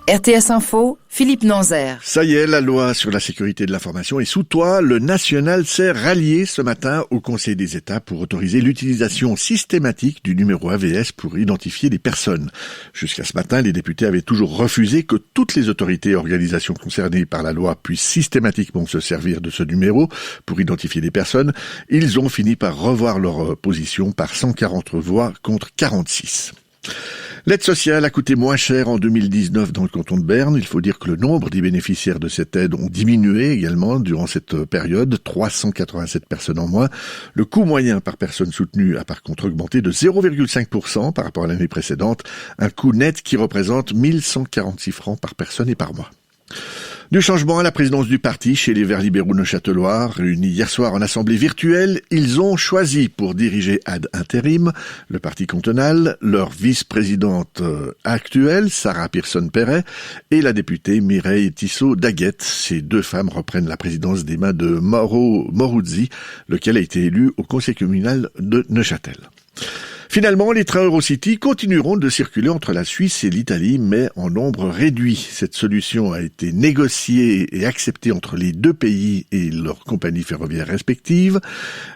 RTS Info, Philippe Nanzer. Ça y est, la loi sur la sécurité de l'information est sous toit. Le national s'est rallié ce matin au Conseil des États pour autoriser l'utilisation systématique du numéro AVS pour identifier les personnes. Jusqu'à ce matin, les députés avaient toujours refusé que toutes les autorités et organisations concernées par la loi puissent systématiquement se servir de ce numéro pour identifier les personnes. Ils ont fini par revoir leur position par 140 voix contre 46. L'aide sociale a coûté moins cher en 2019 dans le canton de Berne. Il faut dire que le nombre des bénéficiaires de cette aide ont diminué également durant cette période, 387 personnes en moins. Le coût moyen par personne soutenue a par contre augmenté de 0,5% par rapport à l'année précédente, un coût net qui représente 1146 francs par personne et par mois. Du changement à la présidence du parti chez les Verts libéraux neuchâtelois, réunis hier soir en assemblée virtuelle, ils ont choisi pour diriger ad intérim le parti cantonal, leur vice-présidente actuelle, Sarah Pearson-Perret, et la députée Mireille Tissot-Daguette. Ces deux femmes reprennent la présidence des mains de Mauro Moruzzi, lequel a été élu au conseil communal de Neuchâtel. Finalement, les trains Eurocity continueront de circuler entre la Suisse et l'Italie, mais en nombre réduit. Cette solution a été négociée et acceptée entre les deux pays et leurs compagnies ferroviaires respectives.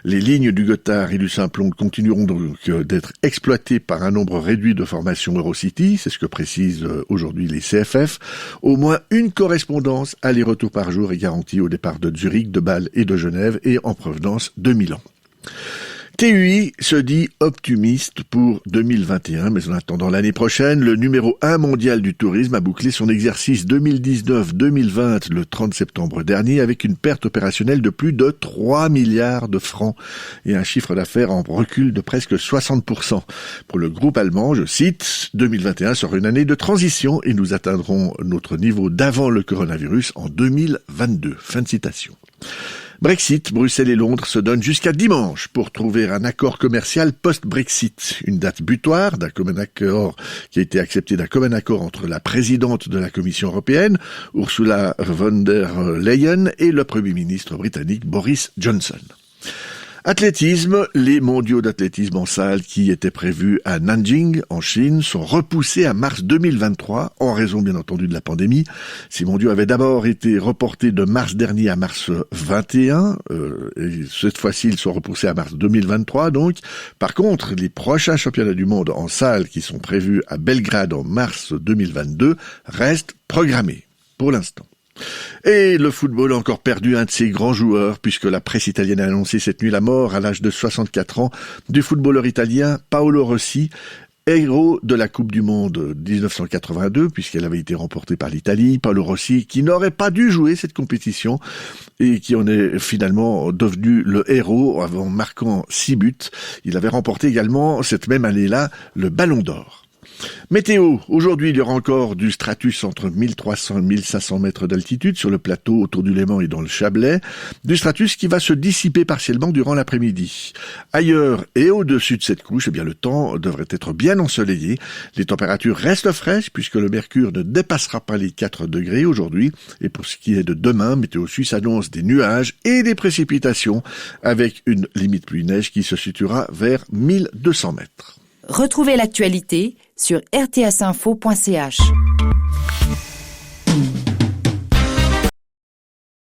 Les lignes du Gothard et du Simplon continueront donc d'être exploitées par un nombre réduit de formations Eurocity, c'est ce que précisent aujourd'hui les CFF. Au moins une correspondance aller-retour par jour est garantie au départ de Zurich, de Bâle et de Genève et en provenance de Milan. TUI se dit optimiste pour 2021, mais en attendant l'année prochaine, le numéro 1 mondial du tourisme a bouclé son exercice 2019-2020 le 30 septembre dernier avec une perte opérationnelle de plus de 3 milliards de francs et un chiffre d'affaires en recul de presque 60%. Pour le groupe allemand, je cite, 2021 sera une année de transition et nous atteindrons notre niveau d'avant le coronavirus en 2022. Fin de citation. Brexit, Bruxelles et Londres se donnent jusqu'à dimanche pour trouver un accord commercial post-Brexit. Une date butoir d'un commun accord qui a été accepté d'un commun accord entre la présidente de la Commission européenne, Ursula von der Leyen, et le Premier ministre britannique Boris Johnson. Athlétisme, les mondiaux d'athlétisme en salle qui étaient prévus à Nanjing, en Chine, sont repoussés à mars 2023, en raison bien entendu de la pandémie. Ces mondiaux avaient d'abord été reportés de mars dernier à mars 21, et cette fois-ci ils sont repoussés à mars 2023 donc. Par contre, les prochains championnats du monde en salle qui sont prévus à Belgrade en mars 2022 restent programmés, pour l'instant. Et le football a encore perdu un de ses grands joueurs puisque la presse italienne a annoncé cette nuit la mort à l'âge de 64 ans du footballeur italien Paolo Rossi, héros de la Coupe du Monde 1982 puisqu'elle avait été remportée par l'Italie. Paolo Rossi qui n'aurait pas dû jouer cette compétition et qui en est finalement devenu le héros en marquant 6 buts. Il avait remporté également cette même année-là le Ballon d'Or. Météo, aujourd'hui il y aura encore du stratus entre 1300 et 1500 mètres d'altitude sur le plateau autour du Léman et dans le Chablais, du stratus qui va se dissiper partiellement durant l'après-midi. Ailleurs et au-dessus de cette couche, eh bien le temps devrait être bien ensoleillé. Les températures restent fraîches puisque le mercure ne dépassera pas les 4 degrés aujourd'hui. Et pour ce qui est de demain, Météo Suisse annonce des nuages et des précipitations avec une limite pluie-neige qui se situera vers 1200 mètres. Retrouvez l'actualité sur rtsinfo.ch.